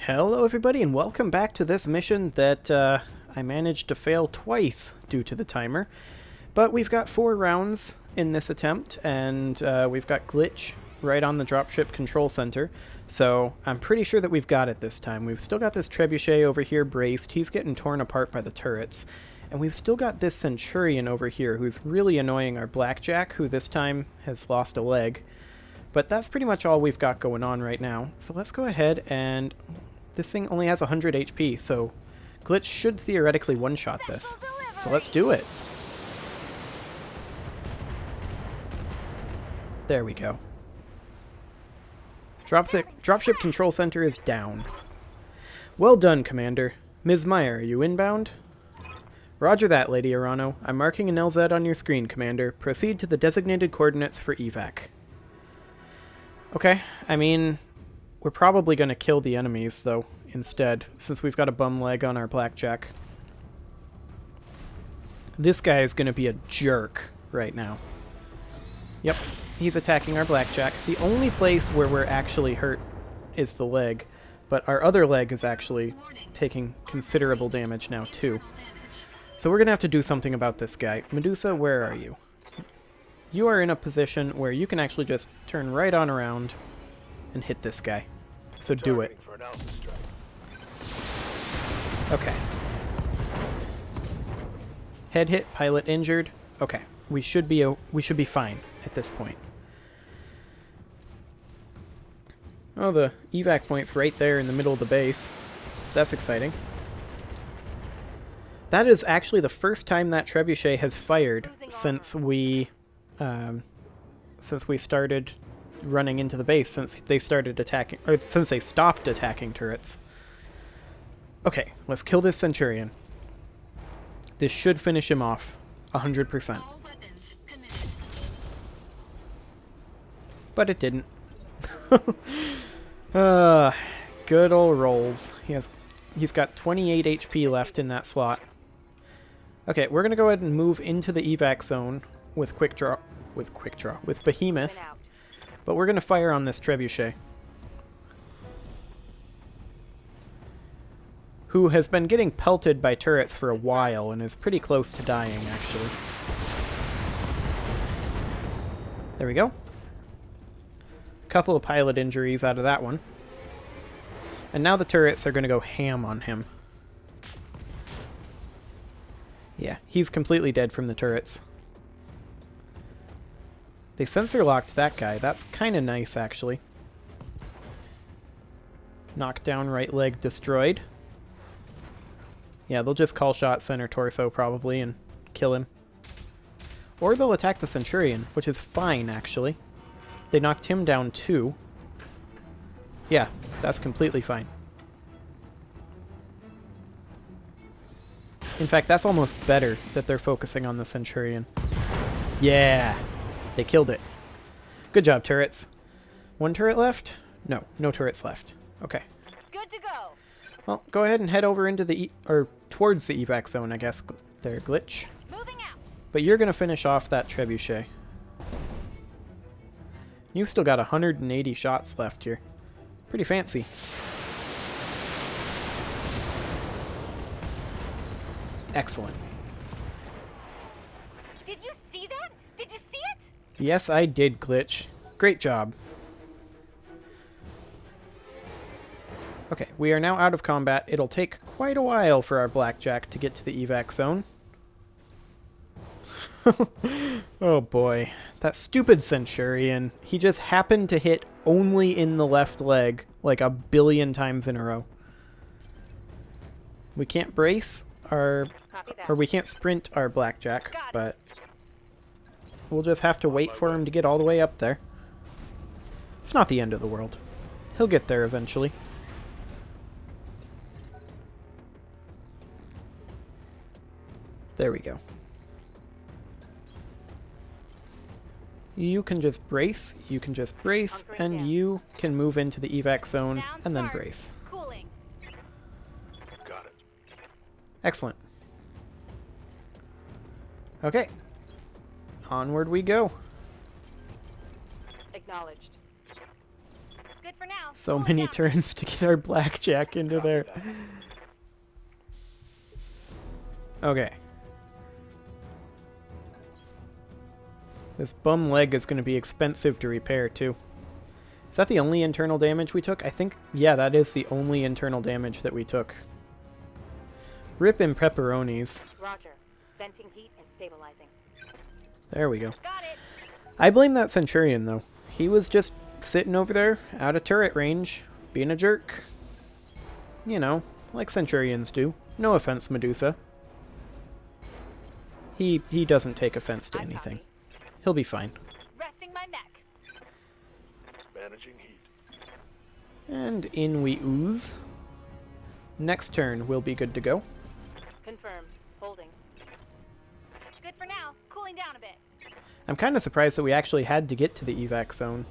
Hello everybody and welcome back to this mission that I managed to fail twice due to the timer. But we've got 4 rounds in this attempt and we've got glitch right on the dropship control center. So I'm pretty sure that we've got it this time. We've still got this trebuchet over here braced. He's getting torn apart by the turrets. And we've still got this centurion over here who's really annoying our blackjack, who this time has lost a leg. But that's pretty much all we've got going on right now. So let's go ahead and... This thing only has 100 HP, so glitch should theoretically one-shot this. So let's do it. There we go. Dropship control center is down. Well done, Commander. Ms. Meyer, are you inbound? Roger that, Lady Arano. I'm marking an LZ on your screen, Commander. Proceed to the designated coordinates for evac. Okay, I mean, we're probably going to kill the enemies, though, instead, since we've got a bum leg on our blackjack. This guy is going to be a jerk right now. Yep, he's attacking our blackjack. The only place where we're actually hurt is the leg, but our other leg is actually taking considerable damage now, too. So we're going to have to do something about this guy. Medusa, where are you? You are in a position where you can actually just turn right on around and hit this guy. So do it. Okay. Head hit, pilot injured. Okay, we should be fine at this point. Oh, the evac point's right there in the middle of the base. That's exciting. That is actually the first time that trebuchet has fired since we started running into the base, since they started attacking, or since they stopped attacking turrets. Okay, let's kill this centurion. This should finish him off 100%. But it didn't. Good old rolls. He's got 28 HP left in that slot. Okay, we're gonna go ahead and move into the evac zone with with Behemoth, but we're gonna fire on this trebuchet, who has been getting pelted by turrets for a while and is pretty close to dying, actually. There we go. A couple of pilot injuries out of that one. And now the turrets are gonna go ham on him. Yeah, he's completely dead from the turrets. They sensor locked that guy. That's kind of nice, actually. Knockdown right leg destroyed. Yeah, they'll just call shot center torso probably and kill him. Or they'll attack the Centurion, which is fine, actually. They knocked him down too. Yeah, that's completely fine. In fact, that's almost better that they're focusing on the Centurion. Yeah! They killed it. Good job, turrets. 1 turret left? No, no turrets left. Okay. Good to go. Well, go ahead and head over into the towards the evac zone, I guess. There, glitch. Moving out. But you're gonna finish off that trebuchet. You've still got 180 shots left here. Pretty fancy. Excellent. Did you see that? Did you see it? Yes, I did, glitch. Great job. Okay, we are now out of combat. It'll take quite a while for our blackjack to get to the evac zone. Oh boy. That stupid Centurion. He just happened to hit only in the left leg like a billion times in a row. We can't brace our... or we can't sprint our blackjack, but we'll just have to wait for him to get all the way up there. It's not the end of the world. He'll get there eventually. There we go. You can just brace, and you can move into the evac zone and then brace. Cooling. Got it. Excellent. Okay. Onward we go. Acknowledged. Good for now. So Cool many down. turns to get our blackjack into there. Okay. This bum leg is going to be expensive to repair, too. Is that the only internal damage we took? I think, yeah, that is the only internal damage that we took. Rip in pepperonis. Roger. Venting heat and stabilizing. There we go. Got it. I blame that Centurion, though. He was just sitting over there, out of turret range, being a jerk. You know, like Centurions do. No offense, Medusa. He doesn't take offense to anything. He'll be fine. Resting my mech. Managing heat. And in we ooze. Next turn, we'll be good to go. Confirmed. Holding. Good for now. Cooling down a bit. I'm kind of surprised that we actually had to get to the evac zone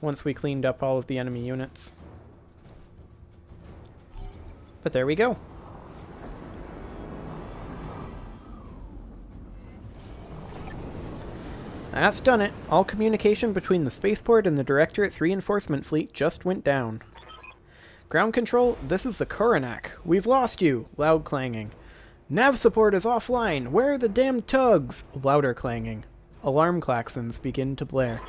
once we cleaned up all of the enemy units. But there we go. That's done it. All communication between the spaceport and the Directorate's reinforcement fleet just went down. Ground control, this is the Koronak. We've lost you. Loud clanging. Nav support is offline. Where are the damn tugs? Louder clanging. Alarm klaxons begin to blare.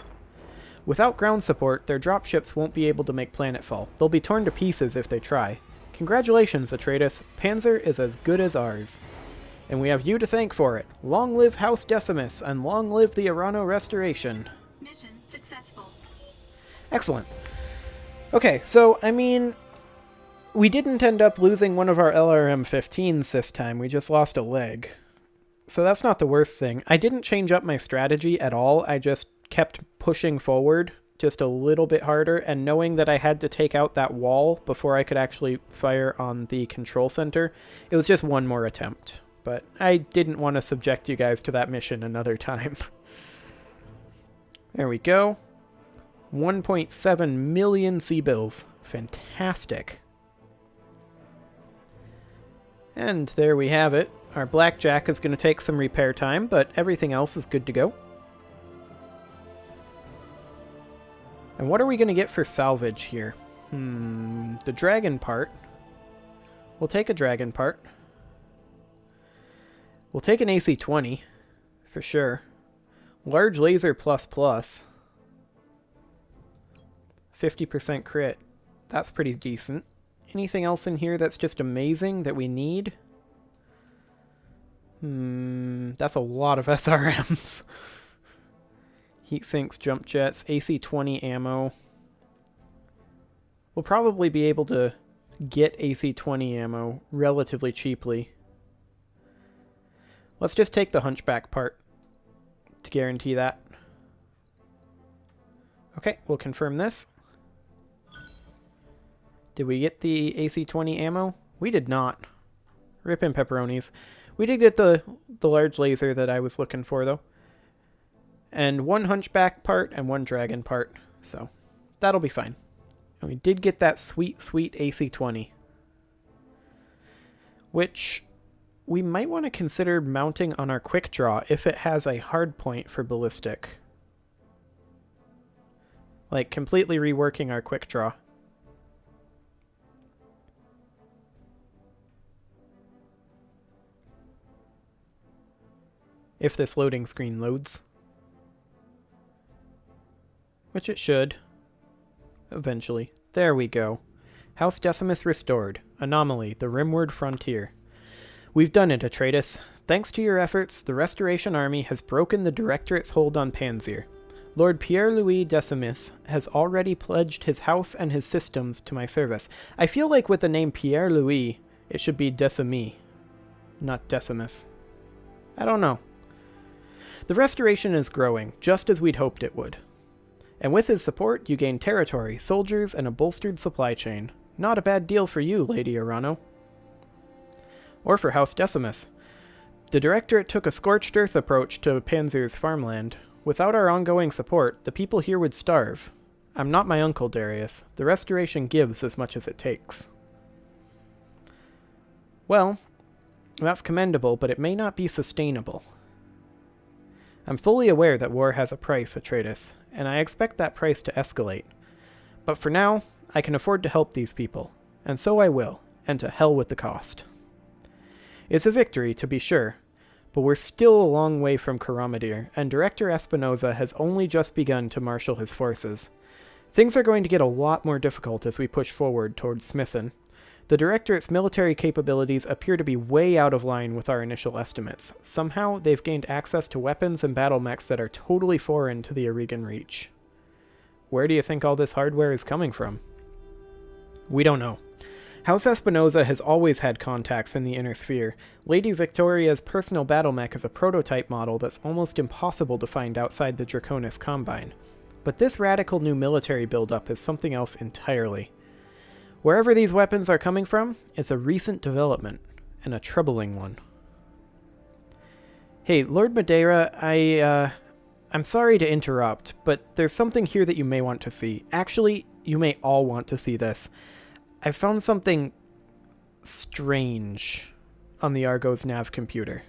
Without ground support, their dropships won't be able to make planetfall. They'll be torn to pieces if they try. Congratulations, Atraitus. Panzer is as good as ours. And we have you to thank for it. Long live House Decimus, and long live the Arano Restoration. Mission successful. Excellent. Okay, so, I mean, we didn't end up losing one of our LRM-15s this time. We just lost a leg. So that's not the worst thing. I didn't change up my strategy at all. I just kept pushing forward just a little bit harder, and knowing that I had to take out that wall before I could actually fire on the control center, it was just one more attempt. But I didn't want to subject you guys to that mission another time. There we go. 1.7 million C-bills. Fantastic. And there we have it. Our blackjack is going to take some repair time, but everything else is good to go. And what are we going to get for salvage here? The dragon part. We'll take a dragon part. We'll take an AC-20, for sure. Large laser plus plus. 50% crit. That's pretty decent. Anything else in here that's just amazing that we need? That's a lot of SRMs. Heat sinks, jump jets, AC-20 ammo. We'll probably be able to get AC-20 ammo relatively cheaply. Let's just take the hunchback part to guarantee that. Okay, we'll confirm this. Did we get the AC-20 ammo? We did not. Rip in pepperonis. We did get the large laser that I was looking for, though. And one hunchback part and one dragon part. So, that'll be fine. And we did get that sweet, sweet AC-20. Which we might want to consider mounting on our quick draw if it has a hard point for ballistic. Like, completely reworking our quick draw. If this loading screen loads. Which it should. Eventually. There we go. House Decimus restored. Anomaly, the Rimward Frontier. We've done it, Atraitus. Thanks to your efforts, the Restoration Army has broken the Directorate's hold on Panzer. Lord Pierre-Louis Decimus has already pledged his house and his systems to my service. I feel like with the name Pierre-Louis, it should be Decimi, not Decimus. I don't know. The Restoration is growing, just as we'd hoped it would. And with his support, you gain territory, soldiers, and a bolstered supply chain. Not a bad deal for you, Lady Arano. Or for House Decimus. The Directorate took a scorched earth approach to Panzer's farmland. Without our ongoing support, the people here would starve. I'm not my uncle, Darius. The Restoration gives as much as it takes. Well, that's commendable, but it may not be sustainable. I'm fully aware that war has a price, Atraitus, and I expect that price to escalate. But for now, I can afford to help these people, and so I will, and to hell with the cost. It's a victory, to be sure, but we're still a long way from Karamedir, and Director Espinoza has only just begun to marshal his forces. Things are going to get a lot more difficult as we push forward towards Smithen. The Directorate's military capabilities appear to be way out of line with our initial estimates. Somehow, they've gained access to weapons and battle mechs that are totally foreign to the Aurigan Reach. Where do you think all this hardware is coming from? We don't know. House Espinoza has always had contacts in the Inner Sphere. Lady Victoria's personal battle mech is a prototype model that's almost impossible to find outside the Draconis Combine. But this radical new military buildup is something else entirely. Wherever these weapons are coming from, it's a recent development, and a troubling one. Hey, Lord Madeira, I'm sorry to interrupt, but there's something here that you may want to see. Actually, you may all want to see this. I found something strange on the Argo's nav computer.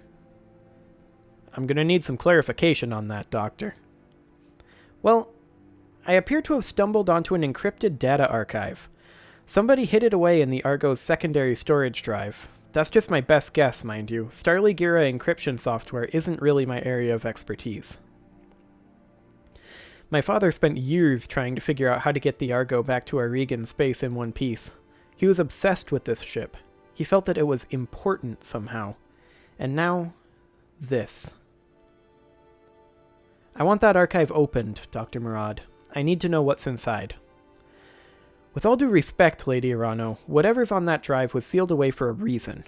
I'm gonna need some clarification on that, Doctor. Well, I appear to have stumbled onto an encrypted data archive. Somebody hid it away in the Argo's secondary storage drive. That's just my best guess, mind you. Starligira encryption software isn't really my area of expertise. My father spent years trying to figure out how to get the Argo back to Aurigan space in one piece. He was obsessed with this ship. He felt that it was important somehow. And now, this. I want that archive opened, Dr. Murad. I need to know what's inside. With all due respect, Lady Arano, whatever's on that drive was sealed away for a reason.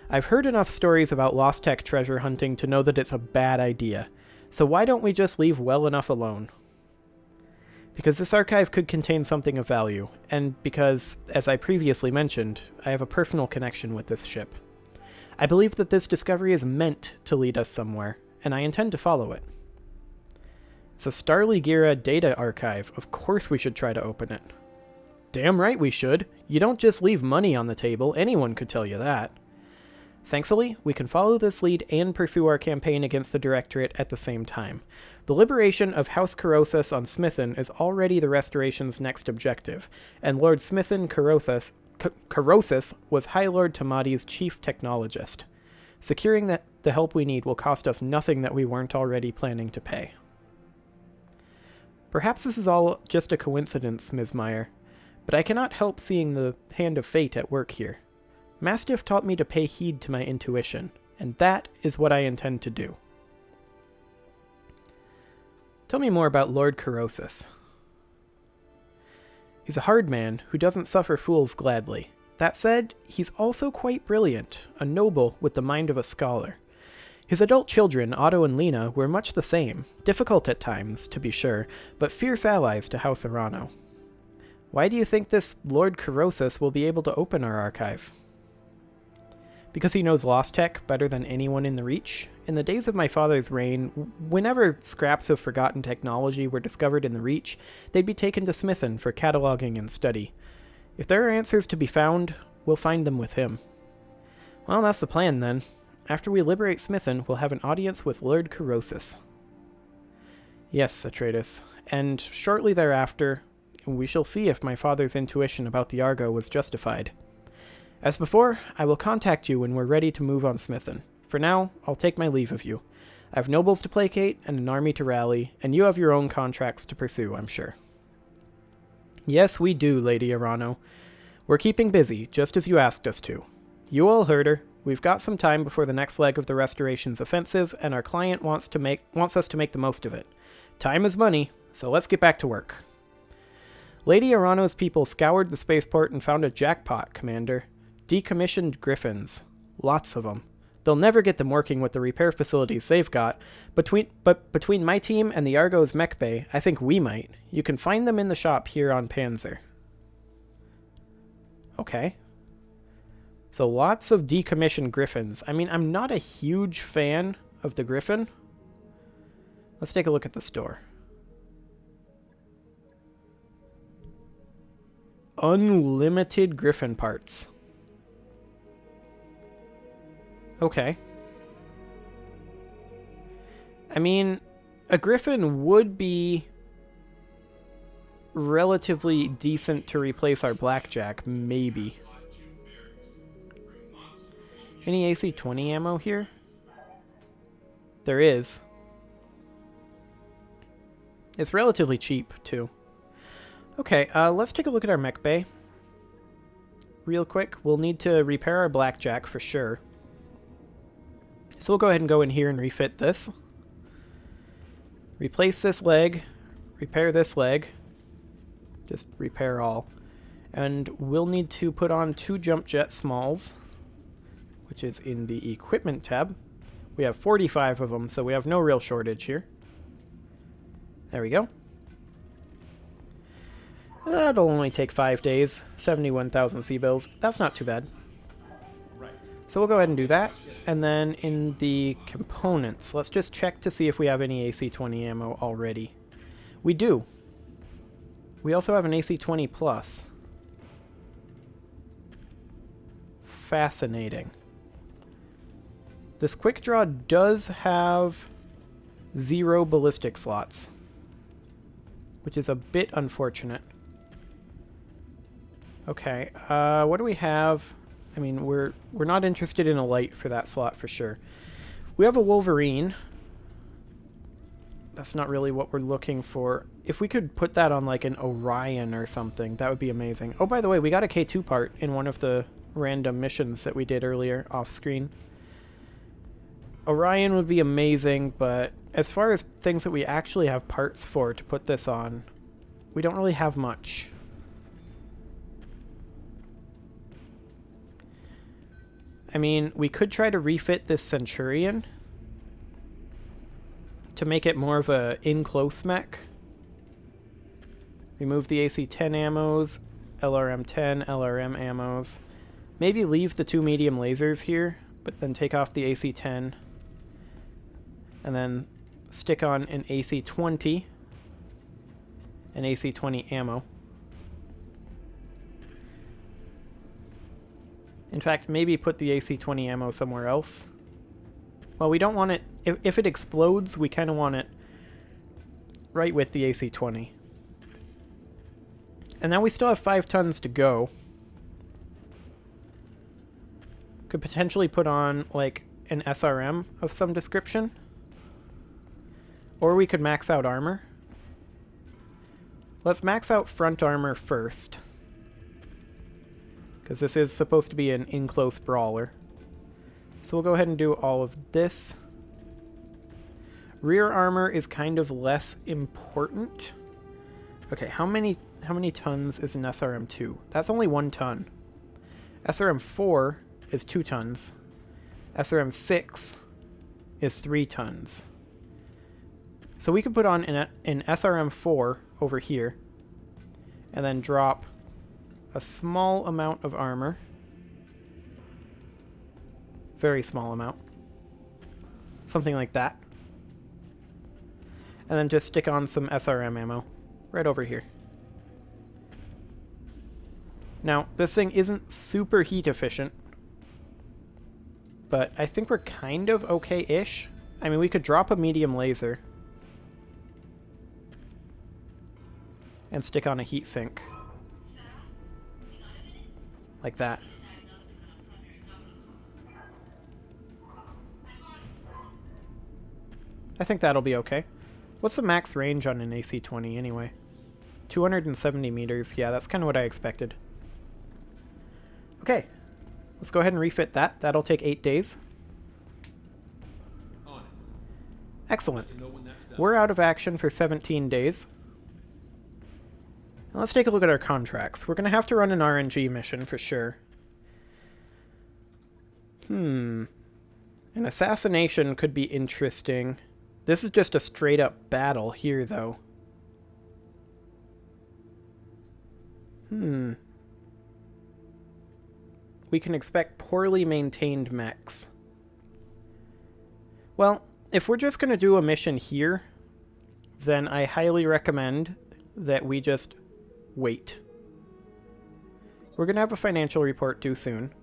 I've heard enough stories about Lost Tech treasure hunting to know that it's a bad idea. So why don't we just leave well enough alone? Because this archive could contain something of value, and because, as I previously mentioned, I have a personal connection with this ship. I believe that this discovery is meant to lead us somewhere, and I intend to follow it. It's a Starligira data archive. Of course we should try to open it. Damn right we should. You don't just leave money on the table. Anyone could tell you that. Thankfully, we can follow this lead and pursue our campaign against the Directorate at the same time. The liberation of House Corossus on Smithen is already the Restoration's next objective, and Lord Smithen Corossus was High Lord Tamadi's chief technologist. Securing the help we need will cost us nothing that we weren't already planning to pay. Perhaps this is all just a coincidence, Ms. Meyer, but I cannot help seeing the hand of fate at work here. Mastiff taught me to pay heed to my intuition, and that is what I intend to do. Tell me more about Lord Corossus. He's a hard man who doesn't suffer fools gladly. That said, he's also quite brilliant, a noble with the mind of a scholar. His adult children, Otto and Lena, were much the same, difficult at times, to be sure, but fierce allies to House Arano. Why do you think this Lord Corossus will be able to open our archive? Because he knows Lost Tech better than anyone in the Reach? In the days of my father's reign, whenever scraps of forgotten technology were discovered in the Reach, they'd be taken to Smithen for cataloging and study. If there are answers to be found, we'll find them with him. Well, that's the plan then. After we liberate Smithen, we'll have an audience with Lord Corossus. Yes, Atraitus. And shortly thereafter, we shall see if my father's intuition about the Argo was justified. As before, I will contact you when we're ready to move on Smithen. For now, I'll take my leave of you. I have nobles to placate and an army to rally, and you have your own contracts to pursue, I'm sure. Yes, we do, Lady Arano. We're keeping busy, just as you asked us to. You all heard her. We've got some time before the next leg of the Restoration's offensive, and our client wants us to make the most of it. Time is money, so let's get back to work. Lady Arano's people scoured the spaceport and found a jackpot, Commander. Decommissioned Griffins. Lots of them. They'll never get them working with the repair facilities they've got, but between my team and the Argo's mech bay, I think we might. You can find them in the shop here on Panzer. Okay. So lots of decommissioned Griffins. I mean, I'm not a huge fan of the Griffin. Let's take a look at the store. Unlimited Griffin parts. Okay. I mean, a Griffin would be relatively decent to replace our blackjack, maybe. Any AC-20 ammo here? There is. It's relatively cheap, too. Okay, let's take a look at our mech bay. Real quick, we'll need to repair our blackjack for sure. So we'll go ahead and go in here and refit this. Replace this leg. Repair this leg. Just repair all. And we'll need to put on 2 jump jet smalls, which is in the equipment tab. We have 45 of them, so we have no real shortage here. There we go. That'll only take 5 days. 71,000 C-bills. That's not too bad. So we'll go ahead and do that. And then in the components, let's just check to see if we have any AC-20 ammo already. We do. We also have an AC-20 plus. Fascinating. This quick draw does have 0 ballistic slots, which is a bit unfortunate. Okay, what do we have? I mean, we're not interested in a light for that slot for sure. We have a Wolverine. That's not really what we're looking for. If we could put that on like an Orion or something, that would be amazing. Oh, by the way, we got a K2 part in one of the random missions that we did earlier off screen. Orion would be amazing, but as far as things that we actually have parts for to put this on, we don't really have much. I mean, we could try to refit this Centurion to make it more of a in-close mech. Remove the AC-10 ammos, LRM-10, LRM ammos. Maybe leave the 2 medium lasers here, but then take off the AC-10. And then stick on an AC-20. An AC-20 ammo. In fact, maybe put the AC-20 ammo somewhere else. Well, we don't want it... If it explodes, we kind of want it right with the AC-20. And now we still have 5 tons to go. Could potentially put on, like, an SRM of some description. Or we could max out armor. Let's max out front armor first, because this is supposed to be an in-close brawler. So we'll go ahead and do all of this. Rear armor is kind of less important. Okay, how many tons is an SRM-2? That's only 1 ton. SRM-4 is 2 tons. SRM-6 is 3 tons. So we could put on an SRM-4 over here, and then drop a small amount of armor. Very small amount. Something like that. And then just stick on some SRM ammo right over here. Now, this thing isn't super heat efficient, but I think we're kind of okay-ish. I mean, we could drop a medium laser and stick on a heat sink. Like that. I think that'll be okay. What's the max range on an AC-20 anyway? 270 meters. Yeah, that's kind of what I expected. Okay. Let's go ahead and refit that. That'll take 8 days. Excellent. We're out of action for 17 days. Now let's take a look at our contracts. We're going to have to run an RNG mission for sure. An assassination could be interesting. This is just a straight up battle here, though. We can expect poorly maintained mechs. Well, if we're just going to do a mission here, then I highly recommend that we just wait. We're going to have a financial report due soon.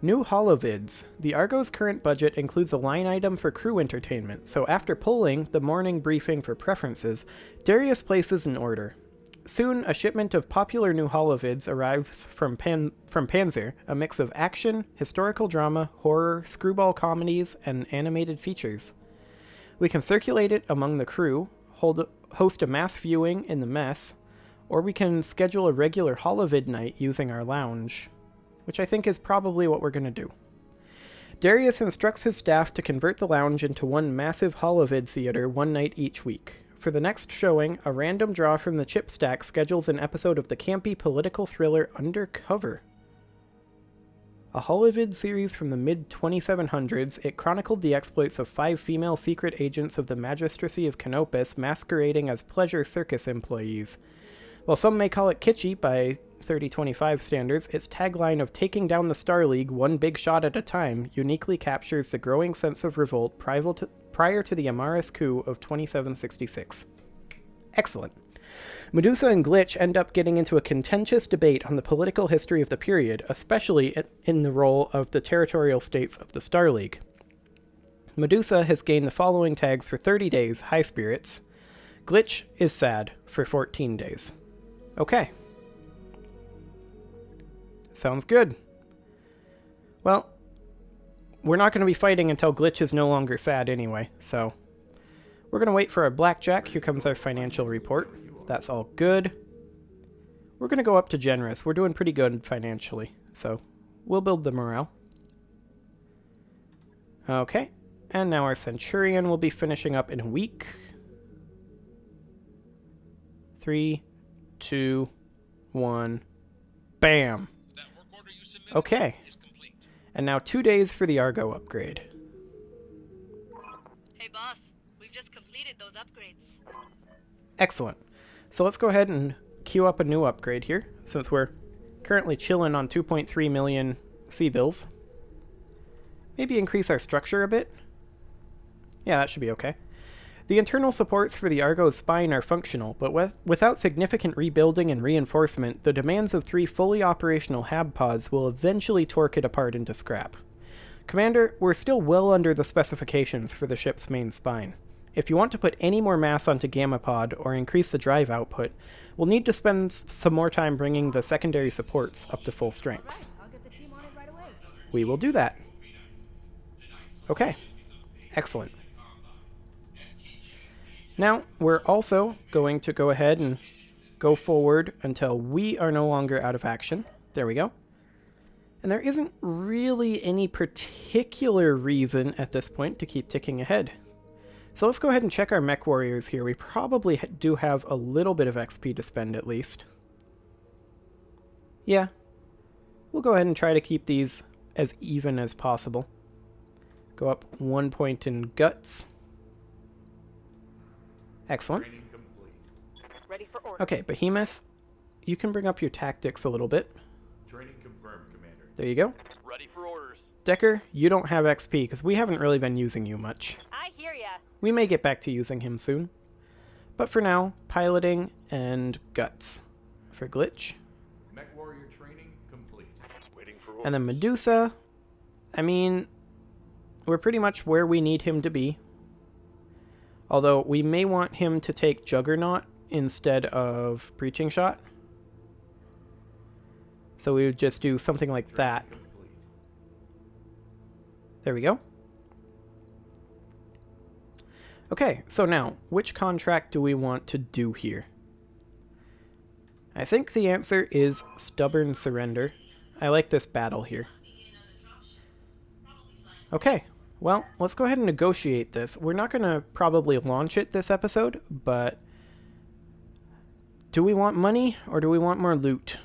New holovids. The Argo's current budget includes a line item for crew entertainment, so after pulling the morning briefing for preferences, Darius places an order. Soon, a shipment of popular new holovids arrives from Panzer, a mix of action, historical drama, horror, screwball comedies, and animated features. We can circulate it among the crew, host a mass viewing in the mess, or we can schedule a regular holovid night using our lounge, which I think is probably what we're going to do. Darius instructs his staff to convert the lounge into one massive holovid theater one night each week. For the next showing, a random draw from the chip stack schedules an episode of the campy political thriller Undercover. A holovid series from the mid-2700s, it chronicled the exploits of 5 female secret agents of the Magistracy of Canopus masquerading as pleasure circus employees. While some may call it kitschy by 3025 standards, its tagline of taking down the Star League one big shot at a time uniquely captures the growing sense of revolt prior to the Amaris coup of 2766. Excellent. Medusa and Glitch end up getting into a contentious debate on the political history of the period, especially in the role of the territorial states of the Star League. Medusa has gained the following tags for 30 days, high spirits. Glitch is sad for 14 days. Okay. Sounds good. Well, we're not going to be fighting until Glitch is no longer sad anyway, so we're going to wait for our blackjack. Here comes our financial report. That's all good. We're going to go up to generous. We're doing pretty good financially, so we'll build the morale. Okay, and now our Centurion will be finishing up in a week. 3, 2, 1, bam! Okay. And now 2 days for the Argo upgrade. Hey boss, we've just completed those upgrades. Excellent. So let's go ahead and queue up a new upgrade here, since we're currently chilling on 2.3 million sea bills. Maybe increase our structure a bit. Yeah, that should be okay. The internal supports for the Argo's spine are functional, but without significant rebuilding and reinforcement, the demands of 3 fully operational HAB pods will eventually torque it apart into scrap. Commander, we're still well under the specifications for the ship's main spine. If you want to put any more mass onto Gamma Pod or increase the drive output, we'll need to spend some more time bringing the secondary supports up to full strength. I'll get the team on it right away. We will do that. Okay. Excellent. Now, we're also going to go ahead and go forward until we are no longer out of action. There we go. And there isn't really any particular reason at this point to keep ticking ahead. So let's go ahead and check our mech warriors here. We probably do have a little bit of XP to spend at least. Yeah. We'll go ahead and try to keep these as even as possible. Go up 1 point in guts. Excellent. Ready for order. Okay, Behemoth, you can bring up your tactics a little bit. Training confirmed, Commander. There you go. Ready for orders. Decker, you don't have XP because we haven't really been using you much. I hear ya. We may get back to using him soon. But for now, piloting and guts for Glitch. Mech warrior training complete. Waiting for orders. And then Medusa, I mean, we're pretty much where we need him to be. Although we may want him to take Juggernaut instead of Breaching Shot. So we would just do something like that. There we go. Okay, so now, which contract do we want to do here? I think the answer is Stubborn Surrender. I like this battle here. Okay, well, let's go ahead and negotiate this. We're not going to probably launch it this episode, but do we want money or do we want more loot?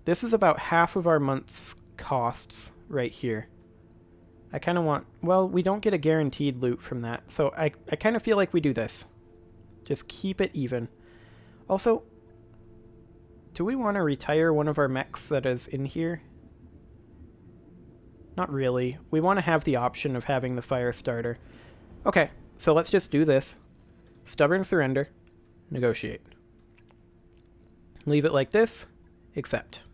This is about half of our month's costs right here. I kind of want... Well, we don't get a guaranteed loot from that, so I kind of feel like we do this. Just keep it even. Also, do we want to retire one of our mechs that is in here? Not really. We want to have the option of having the fire starter. Okay, so let's just do this. Stubborn Surrender. Negotiate. Leave it like this. Accept.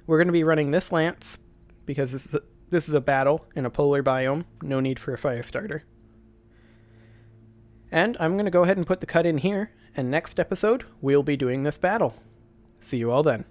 We're going to be running this lance because this is a battle in a polar biome. No need for a fire starter. And I'm going to go ahead and put the cut in here. and next episode we'll be doing this battle. See you all then.